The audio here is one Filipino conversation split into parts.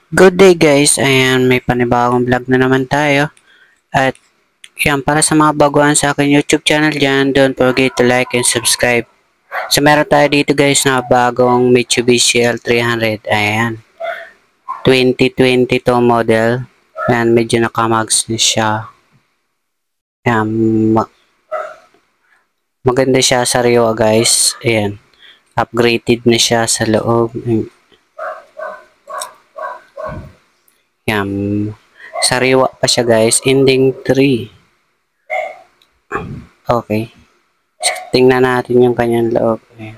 Good day guys, ayan may panibagong vlog na naman tayo at yan para sa mga baguhan sa akin YouTube channel dyan, don't forget to like and subscribe. So meron tayo dito guys na bagong Mitsubishi L300, ayan 2022 model, ayan medyo nakamags na siya, ayan maganda siya sa sariwa guys, ayan upgraded na siya sa loob. Yan. Sariwa pa siya guys. Ending 3. Okay. So, tingnan natin yung kanyang loob. Ayan.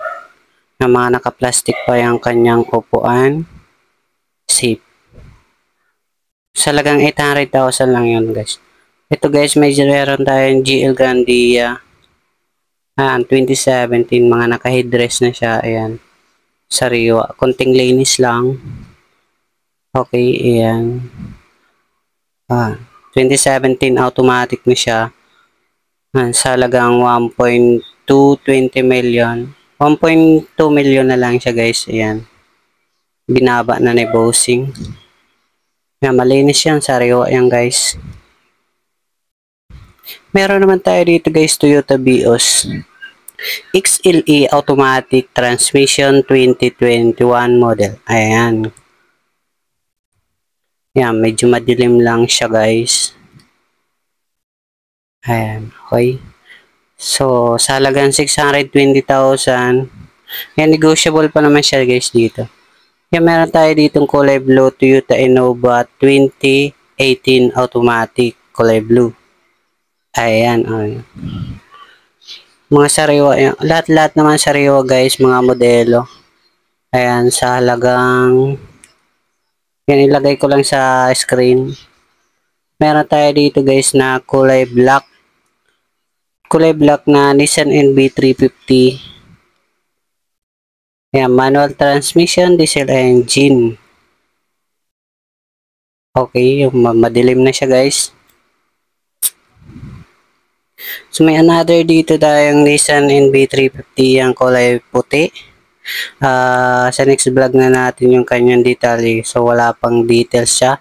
Yung mga naka-plastic pa yung kanyang upuan. Safe. Salagang 800,000 lang yun guys. Ito guys, may meron tayong GL Grandia. 2017. Mga naka-headrest na siya. Ayan. Sariwa. Konting linis lang. Okay. Ayan. 2017 automatic na siya. Sa halagang 1.220 million. 1.2 million na lang siya guys. Ayan. Binaba na ni Bossing. Ayan, malinis yan. Sariwa yan guys. Meron naman tayo dito guys. Toyota Vios. XLE Automatic Transmission 2021 model. Ayan. Ayan. Medyo madilim lang siya guys. Ayan. Okay. So, sa halagang 620,000. Yan, negotiable pa naman siya guys dito. Yan, meron tayo ditong kulay blue Toyota Innova 2018 automatic kulay blue. Ayan. Ayan. Mga sariwa. Lahat-lahat naman sariwa guys, mga modelo. Ayan, sa halagang yan, ilagay ko lang sa screen. Meron tayo dito guys na kulay black. Kulay black na Nissan NB350. Ayan, manual transmission, diesel engine. Okay, yung madilim na siya guys. So may another dito tayong Nissan NB350 yung kulay puti. Sa next vlog na natin yung kanyang detalye. So wala pang details siya.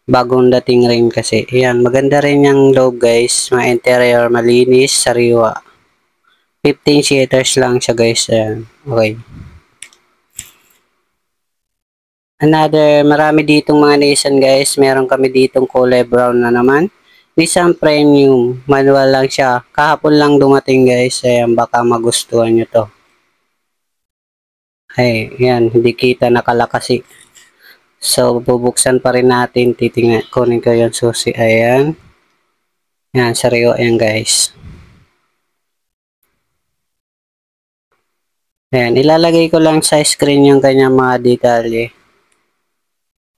Bagong dating rin kasi. Ayan, maganda rin yung loob guys. Mga interior malinis, sariwa. 15 seaters lang siya guys. Ayan. Okay. Marami ditong mga Nissan guys. Meron kami ditong kulay brown na naman. Nissan Premium. Manual lang siya. Kahapon lang dumating guys. Ayan, baka magustuhan nyo to. Ay, yan. Hindi kita nakalakasi. So, bubuksan pa rin natin. Titingnan. Kunin ko yung susi. Ayan. Yan, sariwa yan guys. Ayan, ilalagay ko lang sa screen yung kanyang mga detalye.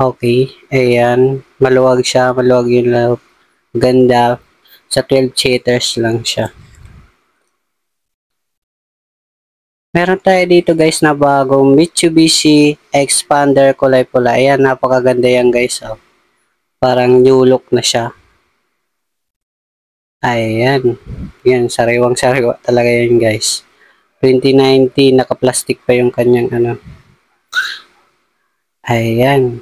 Okay. Ayan. Maluwag siya. Maluwag yung loob. Ganda. Sa 12 seaters lang siya. Meron tayo dito guys na bagong Mitsubishi Expander kulay pula. Ayan, napakaganda yan guys. Oh. Parang new look na siya. Ayan. Yan, sariwang sariwa talaga yan guys. 2019, naka-plastic pa yung kanyang ano. Ayan.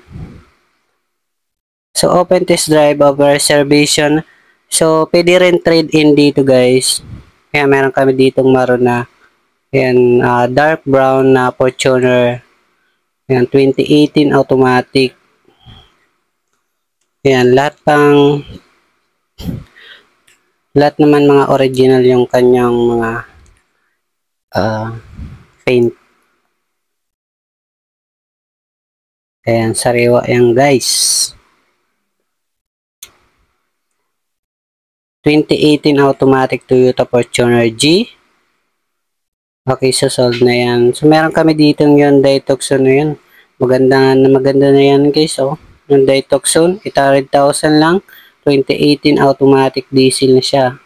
So, open test drive over reservation. So, pwede rin trade-in dito guys. Kaya meron kami ditong maroon na ayan, dark brown na Fortuner. Ayan, 2018 automatic. Ayan, lahat naman mga original yung kanyang mga paint. Ayan, sariwa yan guys. 2018 automatic Toyota Fortuner G. Okay, so sold na yan. So meron kami dito yung Hyundai Tucson na yan. Maganda na yan guys. Oh. Hyundai Tucson, 800,000 lang. 2018 automatic diesel na siya.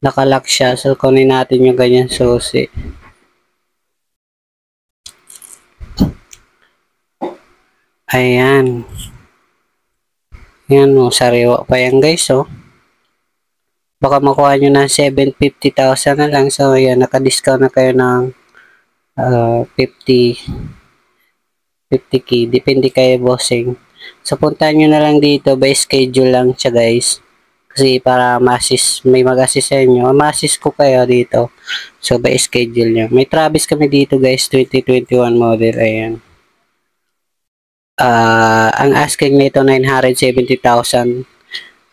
Nakalock siya. So kunin natin yung ganyan susi. Ayan. Ayan, oh, sariwa pa yan guys. Oh. Baka makuha nyo na 750,000 na lang. So, ayan, naka-discount na kayo ng 50 50k, depende kayo bossing. So puntahan nyo na lang dito, by schedule lang siya guys. Kasi para may mag-assist sa inyo, ma-assist ko kayo dito. So by schedule nyo. May Travis kami dito guys, 2021 model, ayan. Ang asking nito 970,000.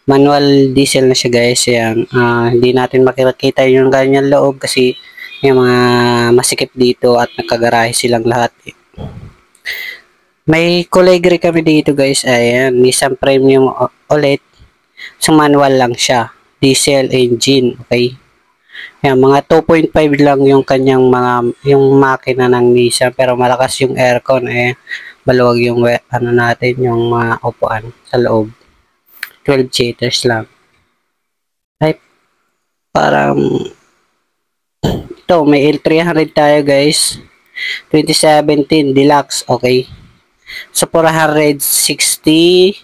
Manual diesel na siya guys, ayan. Hindi natin makikita yung ganyan loob kasi yung mga masikip dito at nakagarahe silang lahat. May kulay gray kami dito guys, ayan. Nissan Premium ulit. So manual lang siya. Diesel engine, okay. Ayan, mga 2.5 lang yung kanyang yung makina ng Nissan, pero malakas yung aircon, maluwag yung ano natin, yung mga upuan sa loob. 12 seaters lang. Ay, parang ito, may L300 tayo guys. 2017 Deluxe, okay. So 460.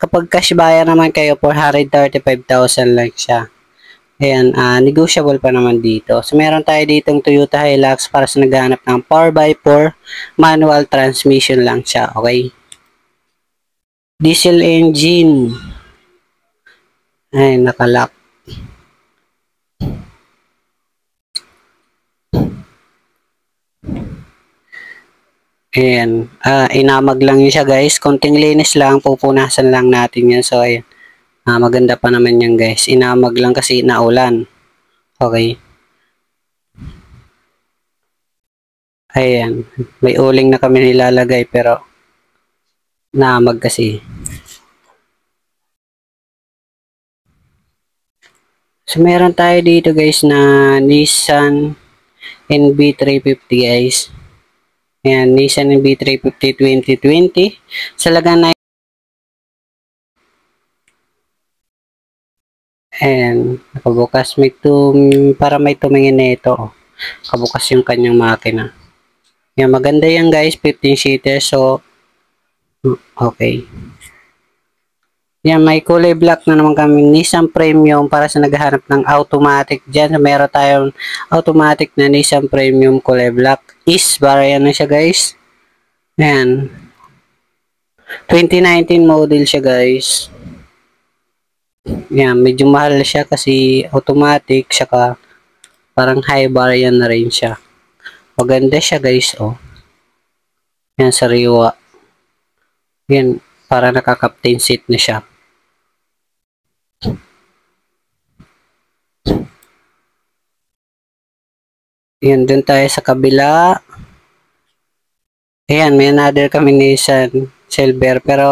Kapag cash buyer naman kayo, 435,000 lang siya. Ayan, negotiable pa naman dito. So meron tayo ditong Toyota Hilux para sa naghahanap ng 4x4, manual transmission lang siya, okay. Diesel engine. Ay, nakalock. Ayan, inamag lang yun siya guys. Konting linis lang, pupunasan lang natin yan. So ayan, maganda pa naman yan guys. Inamag lang kasi naulan. Okay. Ayan, may uling na kami nilalagay pero naamag kasi. So meron tayo dito guys na Nissan NB350 guys. Ayan, Nissan NB350 2020. Sa laga na ayan, nakabukas. Para may tumingin na ito. Nakabukas yung kanyang makina. Ayan, maganda yan guys, 15 seaters. So, okay. Yan, may kulay black na naman kami Nissan Premium para sa naghahanap ng automatic dyan. So, meron tayong automatic na Nissan Premium kulay black. Variant na siya guys. Ayan. 2019 model siya guys. Yan, medyo mahal siya kasi automatic. Saka parang high variant na rin siya. Maganda siya guys, oh. Yan, sariwa. Yan, para naka-captain seat na siya. Yan, dun tayo sa kabila. Ayan, may another kami Nissan Silver. Pero,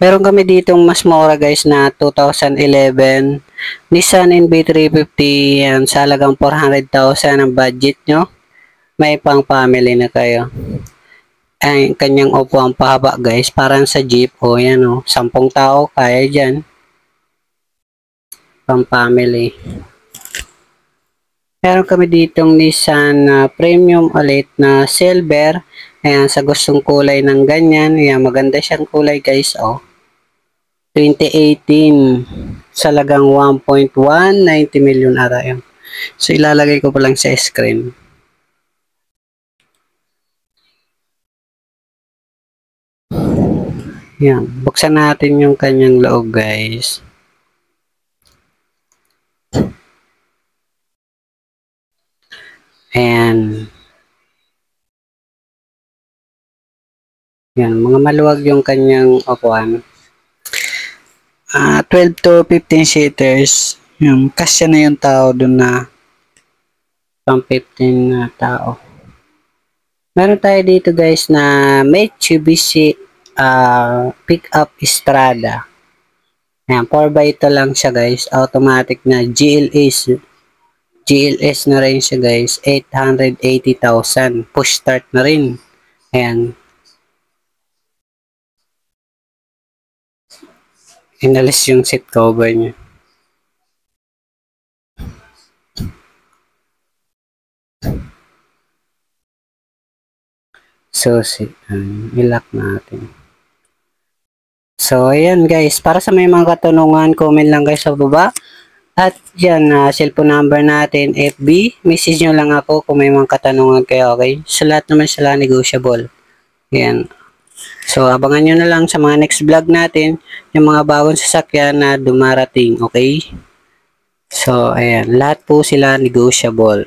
meron kami ditong mas mura guys na 2011 Nissan NB350. Yan, sa halagang 400,000 ang budget nyo. May pang family na kayo. Ay, kanyang upuan pahaba guys. Parang sa jeep. O, yan o. 10 tao kaya dyan. Pang family. Meron kami ditong Nissan Premium ulit na silver. Ayan, sa gustong kulay ng ganyan. Ayan, maganda siyang kulay guys, oh. 2018. Sa lagang 1.190 million ata yun. So, ilalagay ko pa lang sa screen. Ayan, buksan natin yung kanyang loob guys. Ayan. Yan, mga maluwag yung kanyang upuan. 12 to 15 seaters. Yung kasya na yung tao dun na pang 15 na tao. Meron tayo dito guys na Mitsubishi Pickup Strada. Ayan, 4x2 lang siya guys. Automatic na GLS. GLS na rin siya guys. 880,000. Push start na rin. Ayan. Inalis yung seat cover niya. So, ilock natin. So, ayan guys. Para sa may mga katanungan, comment lang guys sa baba. At yan, cellphone number natin, FB. Message nyo lang ako kung may mga katanungan kayo, okay? Sa lahat naman sila negotiable. Yan. So, abangan nyo na lang sa mga next vlog natin yung mga bagong sasakyan na dumarating, okay? So, ayan. Lahat po sila negotiable.